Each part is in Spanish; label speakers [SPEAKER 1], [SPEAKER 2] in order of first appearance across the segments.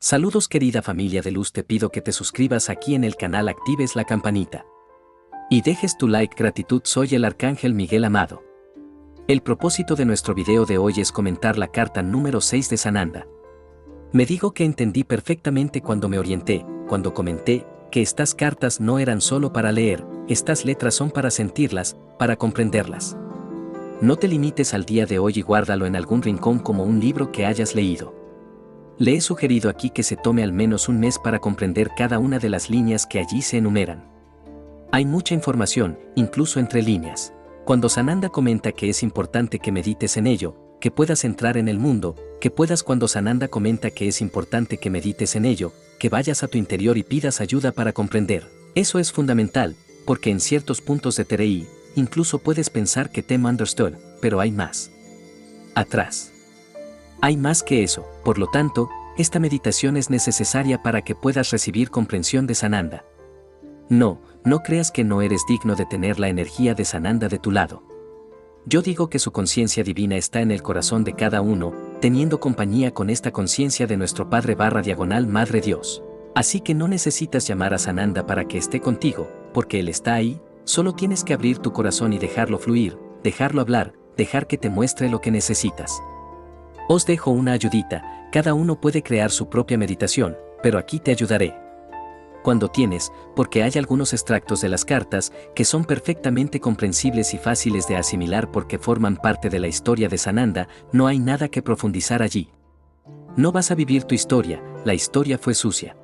[SPEAKER 1] Saludos querida familia de luz, te pido que te suscribas aquí en el canal, actives la campanita y dejes tu like. Gratitud, soy el Arcángel Miguel Amado. El propósito de nuestro video de hoy es comentar la carta número 6 de Sananda. Me digo que entendí perfectamente cuando me orienté, cuando comenté que estas cartas no eran solo para leer, estas letras son para sentirlas, para comprenderlas. No te limites al día de hoy y guárdalo en algún rincón como un libro que hayas leído. Le he sugerido aquí que se tome al menos un mes para comprender cada una de las líneas que allí se enumeran. Hay mucha información, incluso entre líneas. Cuando Sananda comenta que es importante que medites en ello, que puedas entrar en el mundo, cuando Sananda comenta que es importante que medites en ello, que vayas a tu interior y pidas ayuda para comprender. Eso es fundamental, porque en ciertos puntos de Terei, incluso puedes pensar que Tem understood, pero hay más atrás. Hay más que eso, por lo tanto, esta meditación es necesaria para que puedas recibir comprensión de Sananda. No creas que no eres digno de tener la energía de Sananda de tu lado. Yo digo que su conciencia divina está en el corazón de cada uno, teniendo compañía con esta conciencia de nuestro Padre / Madre Dios. Así que no necesitas llamar a Sananda para que esté contigo, porque Él está ahí, solo tienes que abrir tu corazón y dejarlo fluir, dejarlo hablar, dejar que te muestre lo que necesitas. Os dejo una ayudita, cada uno puede crear su propia meditación, pero aquí te ayudaré. Cuando tienes, porque hay algunos extractos de las cartas que son perfectamente comprensibles y fáciles de asimilar porque forman parte de la historia de Sananda, no hay nada que profundizar allí. No vas a vivir tu historia, la historia fue sucia.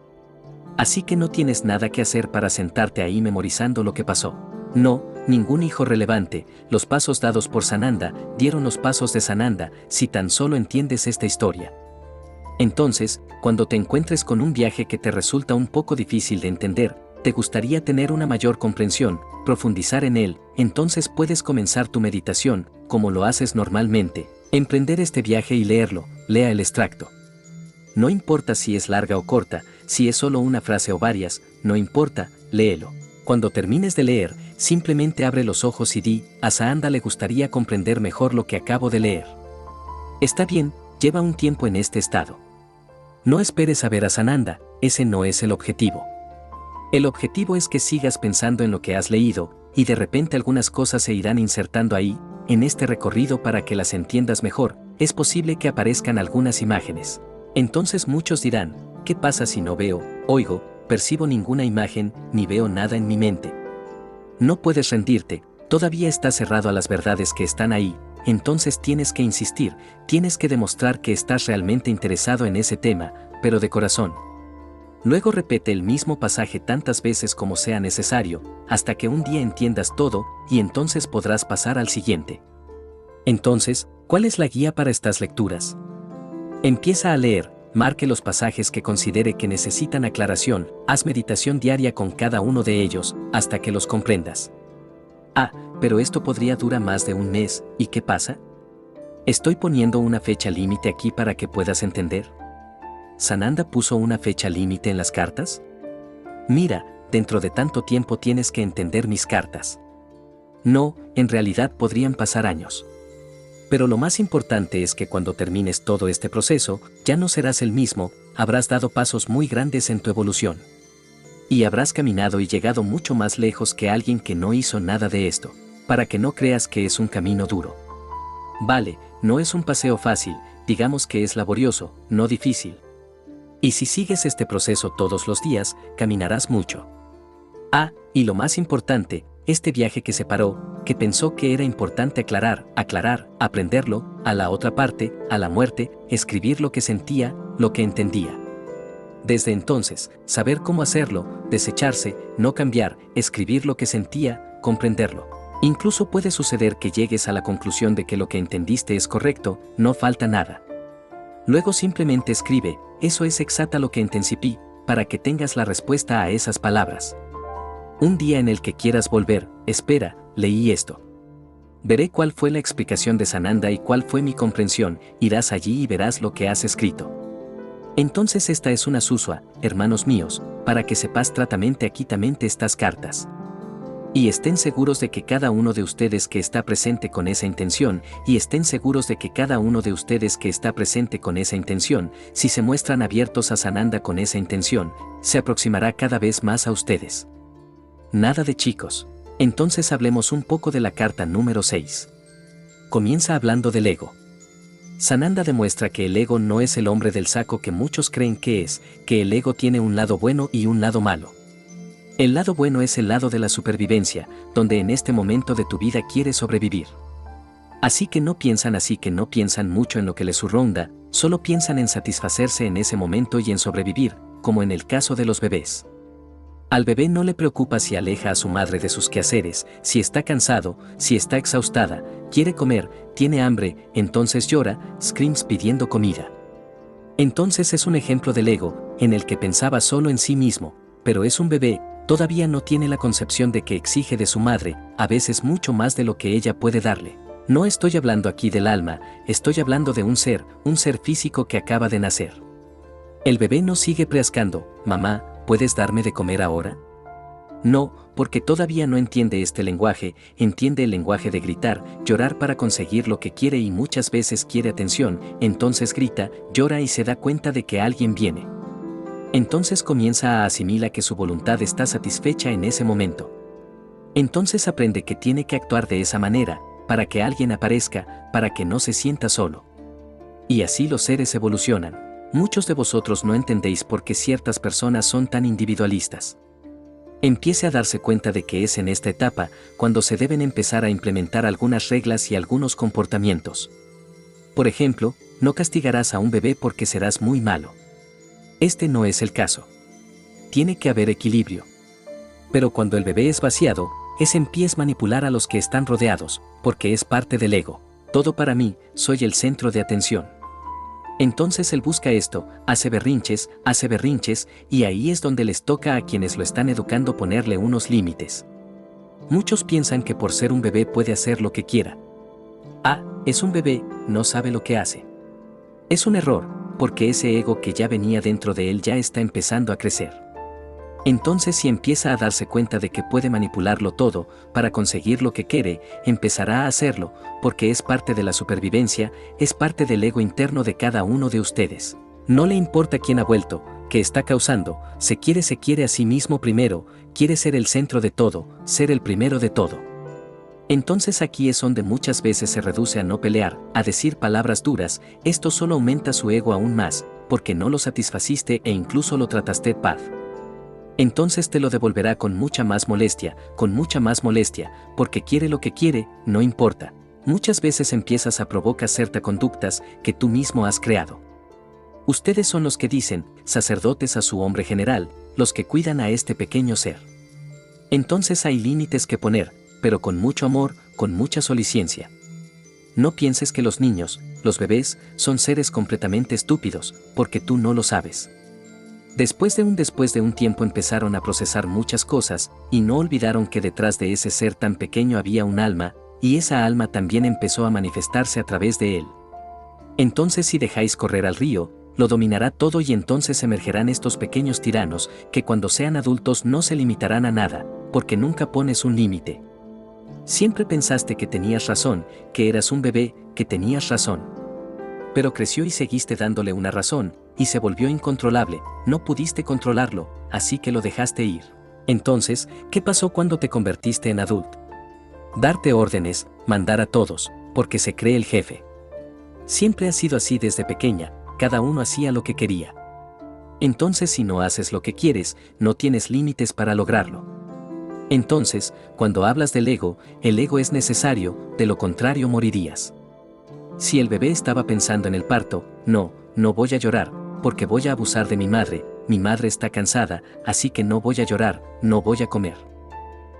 [SPEAKER 1] Así que no tienes nada que hacer para sentarte ahí memorizando lo que pasó. No, ningún hijo relevante, los pasos dados por Sananda, dieron los pasos de Sananda, si tan solo entiendes esta historia. Entonces, cuando te encuentres con un viaje que te resulta un poco difícil de entender, te gustaría tener una mayor comprensión, profundizar en él, entonces puedes comenzar tu meditación, como lo haces normalmente, emprender este viaje y leerlo, lea el extracto. No importa si es larga o corta, si es solo una frase o varias, no importa, léelo. Cuando termines de leer, simplemente abre los ojos y di, a Sananda le gustaría comprender mejor lo que acabo de leer. Está bien, lleva un tiempo en este estado. No esperes a ver a Sananda, ese no es el objetivo. El objetivo es que sigas pensando en lo que has leído, y de repente algunas cosas se irán insertando ahí, en este recorrido para que las entiendas mejor, es posible que aparezcan algunas imágenes. Entonces muchos dirán, ¿qué pasa si no veo, oigo, percibo ninguna imagen, ni veo nada en mi mente? No puedes rendirte, todavía estás cerrado a las verdades que están ahí, entonces tienes que insistir, tienes que demostrar que estás realmente interesado en ese tema, pero de corazón. Luego repite el mismo pasaje tantas veces como sea necesario, hasta que un día entiendas todo, y entonces podrás pasar al siguiente. Entonces, ¿cuál es la guía para estas lecturas? Empieza a leer, marque los pasajes que considere que necesitan aclaración, haz meditación diaria con cada uno de ellos, hasta que los comprendas. Pero esto podría durar más de un mes, ¿y qué pasa? ¿Estoy poniendo una fecha límite aquí para que puedas entender? ¿Sananda puso una fecha límite en las cartas? Mira, dentro de tanto tiempo tienes que entender mis cartas. No, en realidad podrían pasar años. Pero lo más importante es que cuando termines todo este proceso, ya no serás el mismo, habrás dado pasos muy grandes en tu evolución. Y habrás caminado y llegado mucho más lejos que alguien que no hizo nada de esto, para que no creas que es un camino duro. Vale, no es un paseo fácil, digamos que es laborioso, no difícil. Y si sigues este proceso todos los días, caminarás mucho. Y lo más importante, este viaje que se paró, que pensó que era importante aclarar, aprenderlo, a la otra parte, a la muerte, escribir lo que sentía, lo que entendía. Desde entonces, saber cómo hacerlo, desecharse, no cambiar, escribir lo que sentía, comprenderlo. Incluso puede suceder que llegues a la conclusión de que lo que entendiste es correcto, no falta nada. Luego simplemente escribe, eso es exacta lo que entendí, para que tengas la respuesta a esas palabras. Un día en el que quieras volver, espera, leí esto. Veré cuál fue la explicación de Sananda y cuál fue mi comprensión, irás allí y verás lo que has escrito. Entonces esta es una susua, hermanos míos, para que sepas tratamente aquí estas cartas. Y estén seguros de que cada uno de ustedes que está presente con esa intención, si se muestran abiertos a Sananda con esa intención, se aproximará cada vez más a ustedes. Nada de chicos. Entonces hablemos un poco de la carta número 6. Comienza hablando del ego. Sananda demuestra que el ego no es el hombre del saco que muchos creen que es, que el ego tiene un lado bueno y un lado malo. El lado bueno es el lado de la supervivencia, donde en este momento de tu vida quieres sobrevivir. Así que no piensan mucho en lo que les ronda, solo piensan en satisfacerse en ese momento y en sobrevivir, como en el caso de los bebés. Al bebé no le preocupa si aleja a su madre de sus quehaceres, si está cansado, si está exhaustada, quiere comer, tiene hambre, entonces llora, screams pidiendo comida. Entonces es un ejemplo del ego, en el que pensaba solo en sí mismo, pero es un bebé, todavía no tiene la concepción de que exige de su madre, a veces mucho más de lo que ella puede darle. No estoy hablando aquí del alma, estoy hablando de un ser físico que acaba de nacer. El bebé no sigue preascando, mamá, ¿puedes darme de comer ahora? No, porque todavía no entiende este lenguaje, entiende el lenguaje de gritar, llorar para conseguir lo que quiere y muchas veces quiere atención, entonces grita, llora y se da cuenta de que alguien viene. Entonces comienza a asimilar que su voluntad está satisfecha en ese momento. Entonces aprende que tiene que actuar de esa manera, para que alguien aparezca, para que no se sienta solo. Y así los seres evolucionan. Muchos de vosotros no entendéis por qué ciertas personas son tan individualistas. Empiece a darse cuenta de que es en esta etapa cuando se deben empezar a implementar algunas reglas y algunos comportamientos. Por ejemplo, no castigarás a un bebé porque serás muy malo. Este no es el caso. Tiene que haber equilibrio. Pero cuando el bebé es vaciado, empieza a manipular a los que están rodeados, porque es parte del ego. Todo para mí, soy el centro de atención. Entonces él busca esto, hace berrinches, y ahí es donde les toca a quienes lo están educando ponerle unos límites. Muchos piensan que por ser un bebé puede hacer lo que quiera. Ah, es un bebé, no sabe lo que hace. Es un error, porque ese ego que ya venía dentro de él ya está empezando a crecer. Entonces si empieza a darse cuenta de que puede manipularlo todo para conseguir lo que quiere, empezará a hacerlo, porque es parte de la supervivencia, es parte del ego interno de cada uno de ustedes. No le importa quién ha vuelto, qué está causando, se quiere a sí mismo primero, quiere ser el centro de todo, ser el primero de todo. Entonces aquí es donde muchas veces se reduce a no pelear, a decir palabras duras, esto solo aumenta su ego aún más, porque no lo satisfaciste e incluso lo trataste paz. Entonces te lo devolverá con mucha más molestia, porque quiere lo que quiere, no importa. Muchas veces empiezas a provocar ciertas conductas que tú mismo has creado. Ustedes son los que dicen, sacerdotes a su hombre general, los que cuidan a este pequeño ser. Entonces hay límites que poner, pero con mucho amor, con mucha soliciencia. No pienses que los niños, los bebés, son seres completamente estúpidos, porque tú no lo sabes. Después de un tiempo empezaron a procesar muchas cosas, y no olvidaron que detrás de ese ser tan pequeño había un alma, y esa alma también empezó a manifestarse a través de él. Entonces si dejáis correr al río, lo dominará todo y entonces emergerán estos pequeños tiranos, que cuando sean adultos no se limitarán a nada, porque nunca pones un límite. Siempre pensaste que tenías razón, que eras un bebé, que tenías razón. Pero creció y seguiste dándole una razón, y se volvió incontrolable, no pudiste controlarlo, así que lo dejaste ir. Entonces, ¿qué pasó cuando te convertiste en adulto? Darte órdenes, mandar a todos, porque se cree el jefe. Siempre ha sido así desde pequeña, cada uno hacía lo que quería. Entonces si no haces lo que quieres, no tienes límites para lograrlo. Entonces, cuando hablas del ego, el ego es necesario, de lo contrario morirías. Si el bebé estaba pensando en el parto, no voy a llorar, porque voy a abusar de mi madre está cansada, así que no voy a llorar, no voy a comer.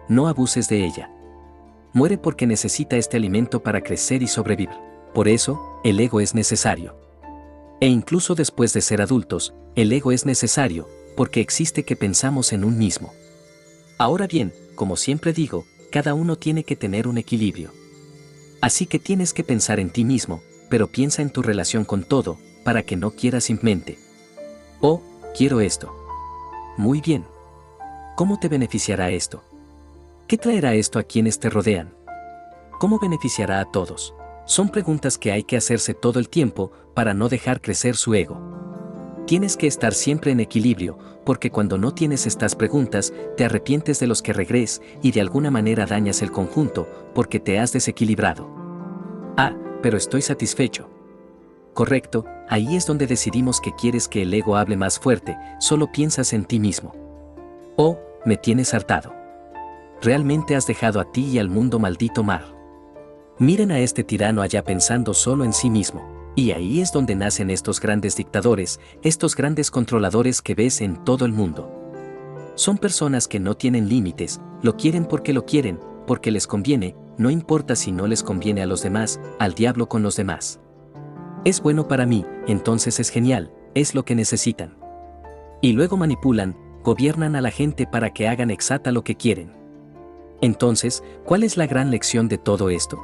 [SPEAKER 1] No abuses de ella. Muere porque necesita este alimento para crecer y sobrevivir. Por eso, el ego es necesario. E incluso después de ser adultos, el ego es necesario, porque existe que pensamos en un mismo. Ahora bien, como siempre digo, cada uno tiene que tener un equilibrio. Así que tienes que pensar en ti mismo, pero piensa en tu relación con todo, para que no quieras simplemente. Oh, quiero esto. Muy bien. ¿Cómo te beneficiará esto? ¿Qué traerá esto a quienes te rodean? ¿Cómo beneficiará a todos? Son preguntas que hay que hacerse todo el tiempo para no dejar crecer su ego. Tienes que estar siempre en equilibrio, porque cuando no tienes estas preguntas, te arrepientes de los que regres y de alguna manera dañas el conjunto, porque te has desequilibrado. Ah, pero estoy satisfecho. Correcto, ahí es donde decidimos que quieres que el ego hable más fuerte, solo piensas en ti mismo. Oh, me tienes hartado. Realmente has dejado a ti y al mundo maldito mar. Miren a este tirano allá pensando solo en sí mismo. Y ahí es donde nacen estos grandes dictadores, estos grandes controladores que ves en todo el mundo. Son personas que no tienen límites, lo quieren porque les conviene, no importa si no les conviene a los demás, al diablo con los demás. Es bueno para mí, entonces es genial, es lo que necesitan. Y luego manipulan, gobiernan a la gente para que hagan exacta lo que quieren. Entonces, ¿cuál es la gran lección de todo esto?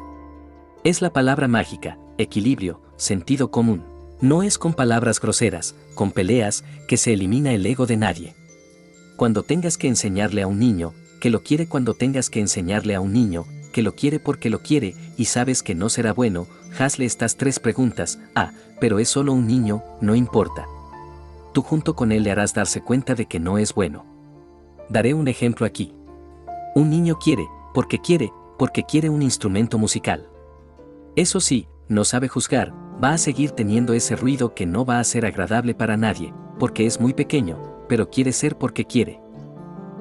[SPEAKER 1] Es la palabra mágica, equilibrio, sentido común. No es con palabras groseras, con peleas, que se elimina el ego de nadie. Cuando tengas que enseñarle a un niño, que lo quiere cuando tengas que enseñarle a un niño, que lo quiere porque lo quiere y sabes que no será bueno, hazle estas 3 preguntas. Ah, pero es solo un niño, no importa. Tú junto con él le harás darse cuenta de que no es bueno. Daré un ejemplo aquí. Un niño quiere porque quiere un instrumento musical. Eso sí, no sabe juzgar, va a seguir teniendo ese ruido que no va a ser agradable para nadie, porque es muy pequeño, pero quiere ser porque quiere.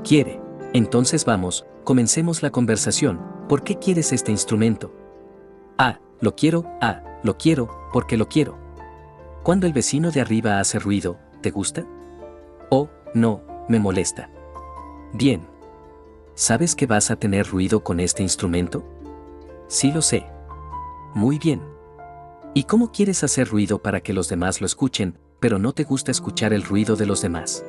[SPEAKER 1] Quiere. Entonces vamos, comencemos la conversación. ¿Por qué quieres este instrumento? Lo quiero porque lo quiero. Cuando el vecino de arriba hace ruido, ¿te gusta? Oh, no, me molesta. Bien. ¿Sabes que vas a tener ruido con este instrumento? Sí lo sé. Muy bien. ¿Y cómo quieres hacer ruido para que los demás lo escuchen, pero no te gusta escuchar el ruido de los demás?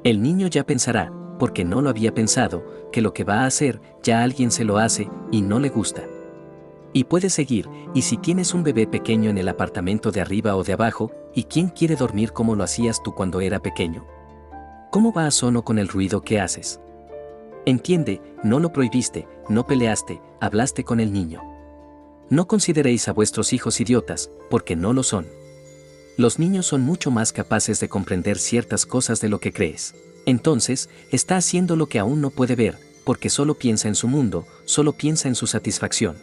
[SPEAKER 1] El niño ya pensará, porque no lo había pensado, que lo que va a hacer, ya alguien se lo hace, y no le gusta. Y puedes seguir, y si tienes un bebé pequeño en el apartamento de arriba o de abajo, ¿y quién quiere dormir como lo hacías tú cuando era pequeño? ¿Cómo va a sono con el ruido que haces? Entiende, no lo prohibiste, no peleaste, hablaste con el niño. No consideréis a vuestros hijos idiotas, porque no lo son. Los niños son mucho más capaces de comprender ciertas cosas de lo que crees. Entonces, está haciendo lo que aún no puede ver, porque solo piensa en su mundo, solo piensa en su satisfacción.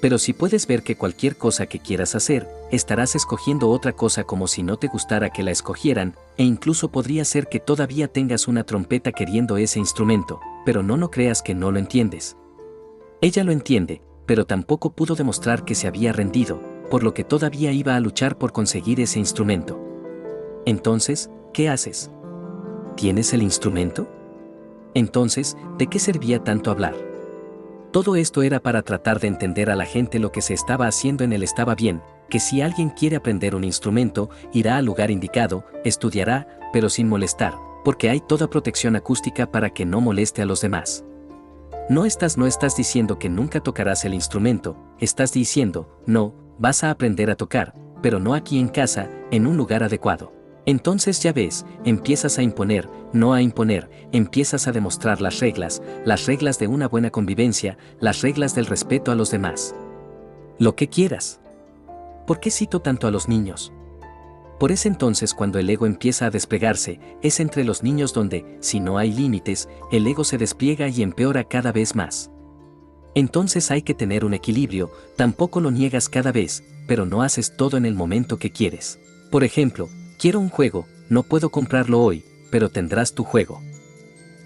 [SPEAKER 1] Pero si puedes ver que cualquier cosa que quieras hacer, estarás escogiendo otra cosa como si no te gustara que la escogieran, e incluso podría ser que todavía tengas una trompeta queriendo ese instrumento, pero no creas que no lo entiendes. Ella lo entiende, pero tampoco pudo demostrar que se había rendido, por lo que todavía iba a luchar por conseguir ese instrumento. Entonces, ¿qué haces? ¿Tienes el instrumento? Entonces, ¿de qué servía tanto hablar? Todo esto era para tratar de entender a la gente lo que se estaba haciendo en él estaba bien, que si alguien quiere aprender un instrumento, irá al lugar indicado, estudiará, pero sin molestar, porque hay toda protección acústica para que no moleste a los demás. No estás diciendo que nunca tocarás el instrumento, estás diciendo, no, vas a aprender a tocar, pero no aquí en casa, en un lugar adecuado. Entonces ya ves, empiezas a imponer, no a imponer, empiezas a demostrar las reglas de una buena convivencia, las reglas del respeto a los demás. Lo que quieras. ¿Por qué cito tanto a los niños? Por ese entonces cuando el ego empieza a desplegarse, es entre los niños donde, si no hay límites, el ego se despliega y empeora cada vez más. Entonces hay que tener un equilibrio, tampoco lo niegas cada vez, pero no haces todo en el momento que quieres. Por ejemplo, quiero un juego, no puedo comprarlo hoy, pero tendrás tu juego.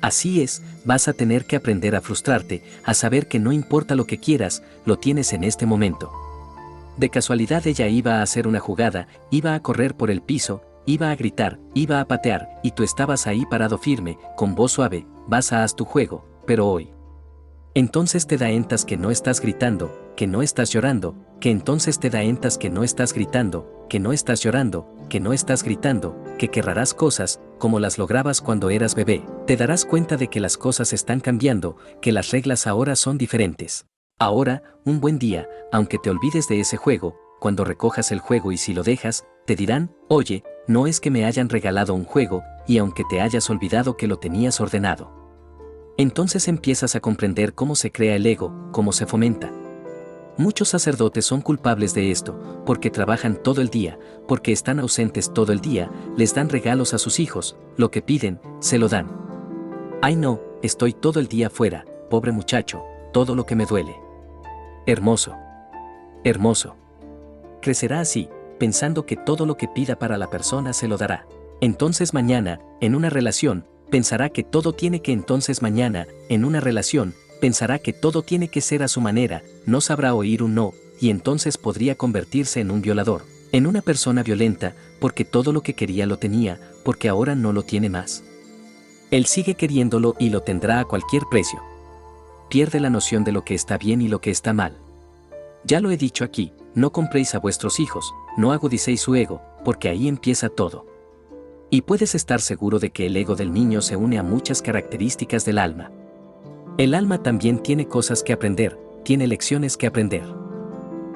[SPEAKER 1] Así es, vas a tener que aprender a frustrarte, a saber que no importa lo que quieras, lo tienes en este momento. De casualidad ella iba a hacer una jugada, iba a correr por el piso, iba a gritar, iba a patear, y tú estabas ahí parado firme, con voz suave, vas a haz tu juego, pero hoy. Entonces te da entas que no estás gritando, que no estás llorando, que entonces te da entas que no estás gritando, que no estás llorando, que no estás gritando, que querrás cosas, como las lograbas cuando eras bebé, te darás cuenta de que las cosas están cambiando, que las reglas ahora son diferentes. Ahora, un buen día, aunque te olvides de ese juego, cuando recojas el juego y si lo dejas, te dirán, oye, no es que me hayan regalado un juego, y aunque te hayas olvidado que lo tenías ordenado. Entonces empiezas a comprender cómo se crea el ego, cómo se fomenta. Muchos sacerdotes son culpables de esto, porque trabajan todo el día, porque están ausentes todo el día, les dan regalos a sus hijos, lo que piden, se lo dan. Ay no, estoy todo el día fuera, pobre muchacho, todo lo que me duele. Hermoso. Hermoso. Crecerá así, pensando que todo lo que pida para la persona se lo dará. Entonces mañana, en una relación, pensará que todo tiene que entonces mañana, en una relación, pensará que todo tiene que ser a su manera, no sabrá oír un no, y entonces podría convertirse en un violador, en una persona violenta, porque todo lo que quería lo tenía, porque ahora no lo tiene más. Él sigue queriéndolo y lo tendrá a cualquier precio. Pierde la noción de lo que está bien y lo que está mal. Ya lo he dicho aquí, no compréis a vuestros hijos, no agudicéis su ego, porque ahí empieza todo. Y puedes estar seguro de que el ego del niño se une a muchas características del alma. El alma también tiene cosas que aprender, tiene lecciones que aprender.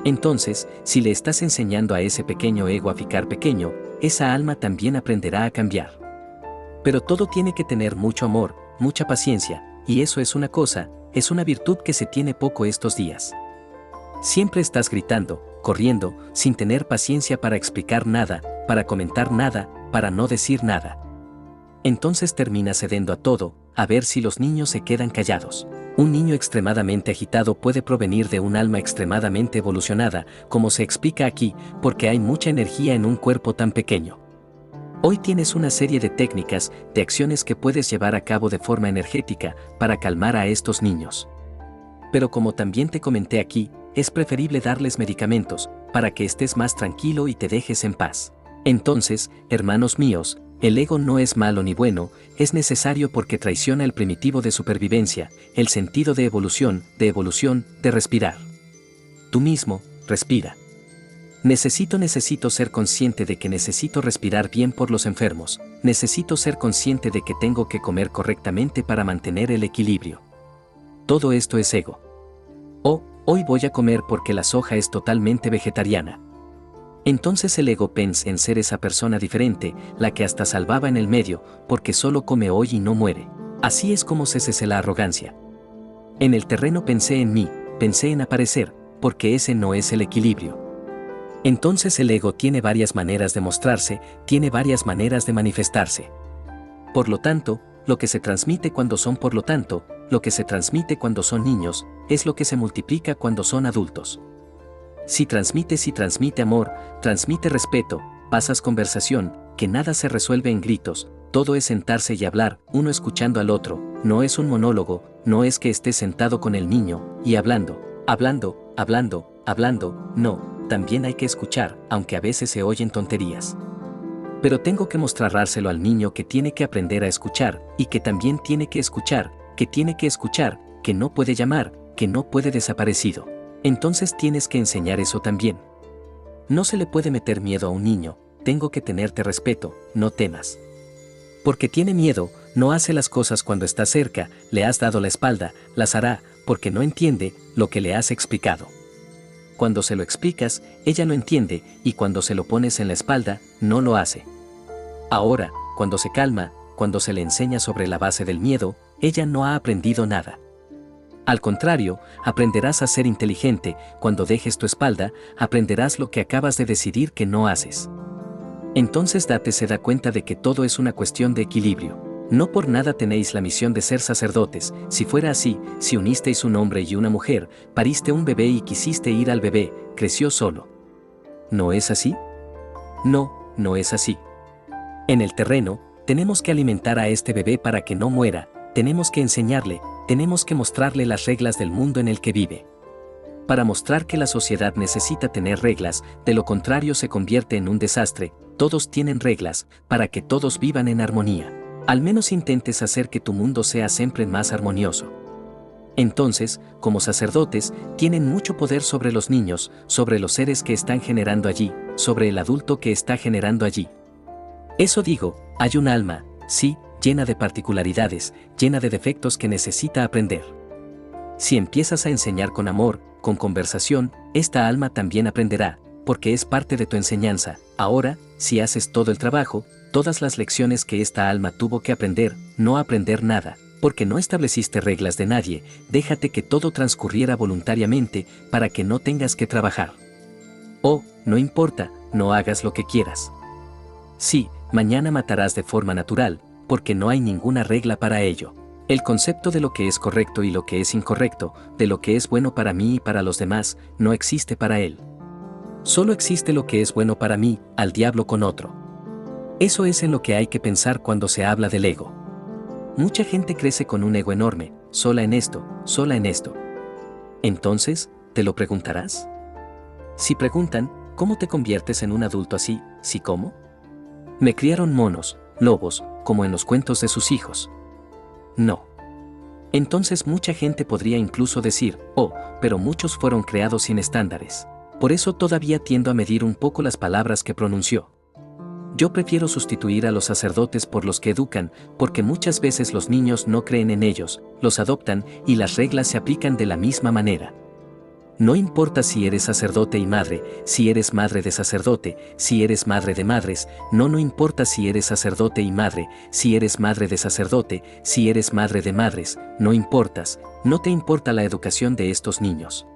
[SPEAKER 1] Entonces, si le estás enseñando a ese pequeño ego a ficar pequeño, esa alma también aprenderá a cambiar. Pero todo tiene que tener mucho amor, mucha paciencia, y eso es una cosa, es una virtud que se tiene poco estos días. Siempre estás gritando, corriendo, sin tener paciencia para explicar nada, para comentar nada, para no decir nada. Entonces terminas cediendo a todo, a ver si los niños se quedan callados. Un niño extremadamente agitado puede provenir de un alma extremadamente evolucionada, como se explica aquí, porque hay mucha energía en un cuerpo tan pequeño. Hoy tienes una serie de técnicas, de acciones que puedes llevar a cabo de forma energética para calmar a estos niños. Pero como también te comenté aquí, es preferible darles medicamentos, para que estés más tranquilo y te dejes en paz. Entonces, hermanos míos, el ego no es malo ni bueno, es necesario porque traiciona el primitivo de supervivencia, el sentido de evolución, de respirar. Tú mismo, respira. Necesito ser consciente de que necesito respirar bien por los enfermos, necesito ser consciente de que tengo que comer correctamente para mantener el equilibrio. Todo esto es ego. Oh, hoy voy a comer porque la soja es totalmente vegetariana. Entonces el ego piensa en ser esa persona diferente, la que hasta salvaba en el medio, porque solo come hoy y no muere. Así es como se cese la arrogancia. En el terreno pensé en mí, pensé en aparecer, porque ese no es el equilibrio. Entonces el ego tiene varias maneras de mostrarse, tiene varias maneras de manifestarse. Por lo tanto, lo que se transmite cuando son lo que se transmite cuando son niños, es lo que se multiplica cuando son adultos. Si transmite amor, transmite respeto, pasas conversación, que nada se resuelve en gritos, todo es sentarse y hablar, uno escuchando al otro, no es un monólogo, no es que estés sentado con el niño, y hablando, no, también hay que escuchar, aunque a veces se oyen tonterías. Pero tengo que mostrárselo al niño que tiene que aprender a escuchar, y que también tiene que escuchar, que no puede llamar, que no puede desaparecido. Entonces tienes que enseñar eso también. No se le puede meter miedo a un niño, tengo que tenerte respeto, no temas. Porque tiene miedo, no hace las cosas cuando está cerca, le has dado la espalda, las hará, porque no entiende lo que le has explicado. Cuando se lo explicas, ella no entiende, y cuando se lo pones en la espalda, no lo hace. Ahora, cuando se calma, cuando se le enseña sobre la base del miedo, ella no ha aprendido nada. Al contrario, aprenderás a ser inteligente, cuando dejes tu espalda, aprenderás lo que acabas de decidir que no haces. Entonces se da cuenta de que todo es una cuestión de equilibrio. No por nada tenéis la misión de ser sacerdotes, si fuera así, si unisteis un hombre y una mujer, pariste un bebé y quisiste ir al bebé, creció solo. ¿No es así? No, no es así. En el terreno, tenemos que alimentar a este bebé para que no muera, tenemos que enseñarle, tenemos que mostrarle las reglas del mundo en el que vive. Para mostrar que la sociedad necesita tener reglas, de lo contrario se convierte en un desastre, todos tienen reglas, para que todos vivan en armonía. Al menos intentes hacer que tu mundo sea siempre más armonioso. Entonces, como sacerdotes, tienen mucho poder sobre los niños, sobre los seres que están generando allí, sobre el adulto que está generando allí. Eso digo, hay un alma, sí, llena de particularidades, llena de defectos que necesita aprender. Si empiezas a enseñar con amor, con conversación, esta alma también aprenderá, porque es parte de tu enseñanza. Ahora, si haces todo el trabajo, todas las lecciones que esta alma tuvo que aprender, no aprender nada, Porque no estableciste reglas de nadie, déjate que todo transcurriera voluntariamente para que no tengas que trabajar. Oh, no importa, no hagas lo que quieras. Sí, mañana matarás de forma natural, porque no hay ninguna regla para ello. El concepto de lo que es correcto y lo que es incorrecto, de lo que es bueno para mí y para los demás, no existe para él. Solo existe lo que es bueno para mí, al diablo con otro. Eso es en lo que hay que pensar cuando se habla del ego. Mucha gente crece con un ego enorme, sola en esto, sola en esto. Entonces, ¿te lo preguntarás? Si preguntan, ¿cómo te conviertes en un adulto así? ¿Sí cómo? Me criaron monos, lobos, como en los cuentos de sus hijos. No. Entonces mucha gente podría incluso decir, oh, pero muchos fueron creados sin estándares. Por eso todavía tiendo a medir un poco las palabras que pronunció. Yo prefiero sustituir a los sacerdotes por los que educan, porque muchas veces los niños no creen en ellos, los adoptan y las reglas se aplican de la misma manera. No importa si eres sacerdote y madre, si eres madre de sacerdote, si eres madre de madres, no importa si eres sacerdote y madre, si eres madre de sacerdote, si eres madre de madres, no importas, no te importa la educación de estos niños.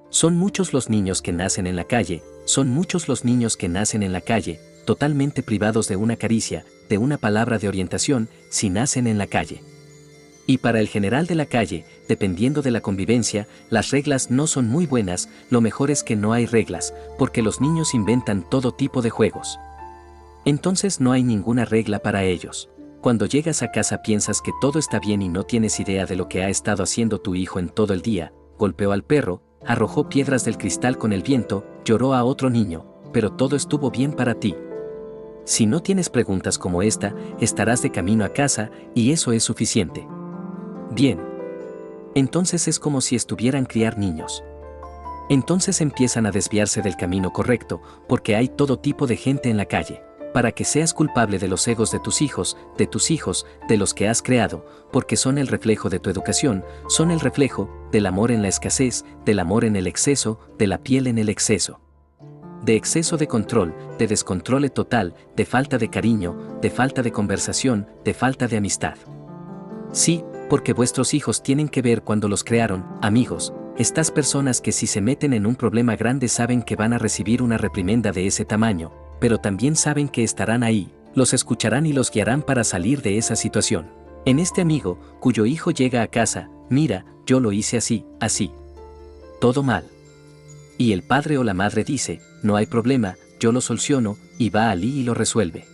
[SPEAKER 1] Son muchos los niños que nacen en la calle, son muchos los niños que nacen en la calle, totalmente privados de una caricia, de una palabra de orientación, si nacen en la calle. Y para el general de la calle, dependiendo de la convivencia, las reglas no son muy buenas, lo mejor es que no hay reglas, porque los niños inventan todo tipo de juegos. Entonces no hay ninguna regla para ellos. Cuando llegas a casa piensas que todo está bien y no tienes idea de lo que ha estado haciendo tu hijo en todo el día, golpeó al perro, arrojó piedras del cristal con el viento, lloró a otro niño, pero todo estuvo bien para ti. Si no tienes preguntas como esta, estarás de camino a casa, y eso es suficiente. Bien. Entonces es como si estuvieran criar niños. Entonces empiezan a desviarse del camino correcto, porque hay todo tipo de gente en la calle. Para que seas culpable de los egos de tus hijos, de los que has creado, porque son el reflejo de tu educación, son el reflejo del amor en la escasez, del amor en el exceso, de la piel en el exceso. De exceso de control, de descontrole total, de falta de cariño, de falta de conversación, de falta de amistad. Sí, porque vuestros hijos tienen que ver cuando los crearon, amigos, estas personas que si se meten en un problema grande saben que van a recibir una reprimenda de ese tamaño, pero también saben que estarán ahí, los escucharán y los guiarán para salir de esa situación. En este amigo, cuyo hijo llega a casa, mira, yo lo hice así, así. Todo mal. Y el padre o la madre dice, no hay problema, yo lo soluciono, y va allí y lo resuelve.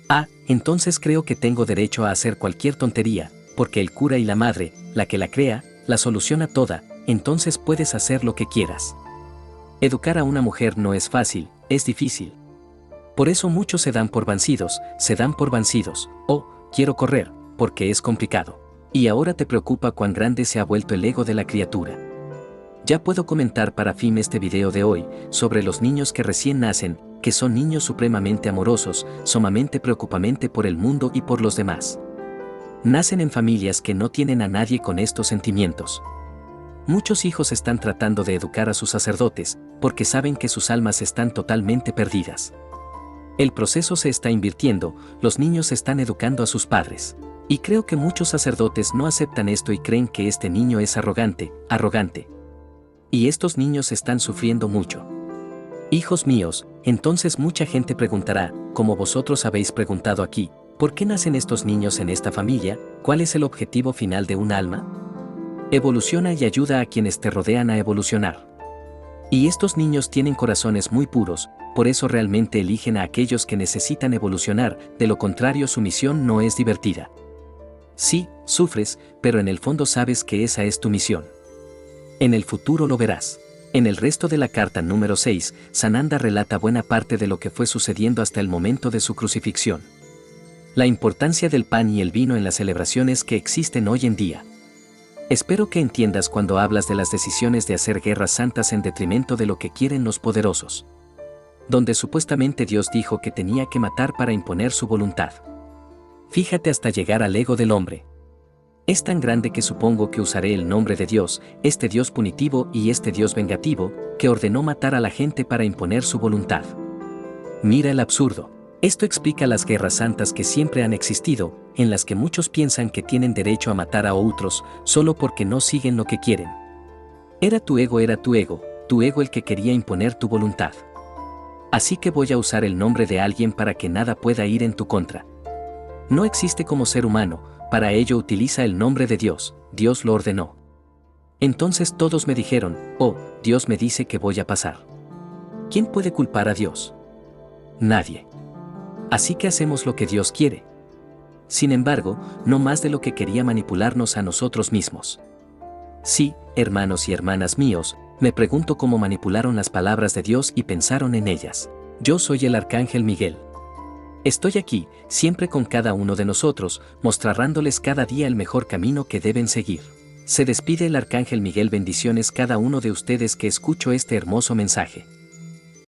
[SPEAKER 1] Ah, entonces creo que tengo derecho a hacer cualquier tontería, porque el cura y la madre, la que la crea, la soluciona toda, entonces puedes hacer lo que quieras. Educar a una mujer no es fácil, es difícil. Por eso muchos se dan por vencidos, quiero correr, porque es complicado. Y ahora te preocupa cuán grande se ha vuelto el ego de la criatura. Ya puedo comentar para fin este video de hoy, sobre los niños que recién nacen, que son niños supremamente amorosos, sumamente preocupamente por el mundo y por los demás. Nacen en familias que no tienen a nadie con estos sentimientos. Muchos hijos están tratando de educar a sus sacerdotes, porque saben que sus almas están totalmente perdidas. El proceso se está invirtiendo, los niños están educando a sus padres. Y creo que muchos sacerdotes no aceptan esto y creen que este niño es arrogante. Y estos niños están sufriendo mucho. Hijos míos, entonces mucha gente preguntará, como vosotros habéis preguntado aquí, ¿por qué nacen estos niños en esta familia? ¿Cuál es el objetivo final de un alma? Evoluciona y ayuda a quienes te rodean a evolucionar. Y estos niños tienen corazones muy puros, por eso realmente eligen a aquellos que necesitan evolucionar, de lo contrario su misión no es divertida. Sí, sufres, pero en el fondo sabes que esa es tu misión. En el futuro lo verás. En el resto de la carta número 6, Sananda relata buena parte de lo que fue sucediendo hasta el momento de su crucifixión. La importancia del pan y el vino en las celebraciones que existen hoy en día. Espero que entiendas cuando hablas de las decisiones de hacer guerras santas en detrimento de lo que quieren los poderosos. Donde supuestamente Dios dijo que tenía que matar para imponer su voluntad. Fíjate hasta llegar al ego del hombre. Es tan grande que supongo que usaré el nombre de Dios, este Dios punitivo y este Dios vengativo, que ordenó matar a la gente para imponer su voluntad. Mira el absurdo. Esto explica las guerras santas que siempre han existido, en las que muchos piensan que tienen derecho a matar a otros solo porque no siguen lo que quieren. Era tu ego el que quería imponer tu voluntad. Así que voy a usar el nombre de alguien para que nada pueda ir en tu contra. No existe como ser humano, para ello utiliza el nombre de Dios, Dios lo ordenó. Entonces todos me dijeron, oh, Dios me dice que voy a pasar. ¿Quién puede culpar a Dios? Nadie. Así que hacemos lo que Dios quiere. Sin embargo, no más de lo que quería manipularnos a nosotros mismos. Sí, hermanos y hermanas míos, me pregunto cómo manipularon las palabras de Dios y pensaron en ellas. Yo soy el Arcángel Miguel. Estoy aquí, siempre con cada uno de nosotros, mostrándoles cada día el mejor camino que deben seguir. Se despide el Arcángel Miguel. Bendiciones cada uno de ustedes que escucho este hermoso mensaje.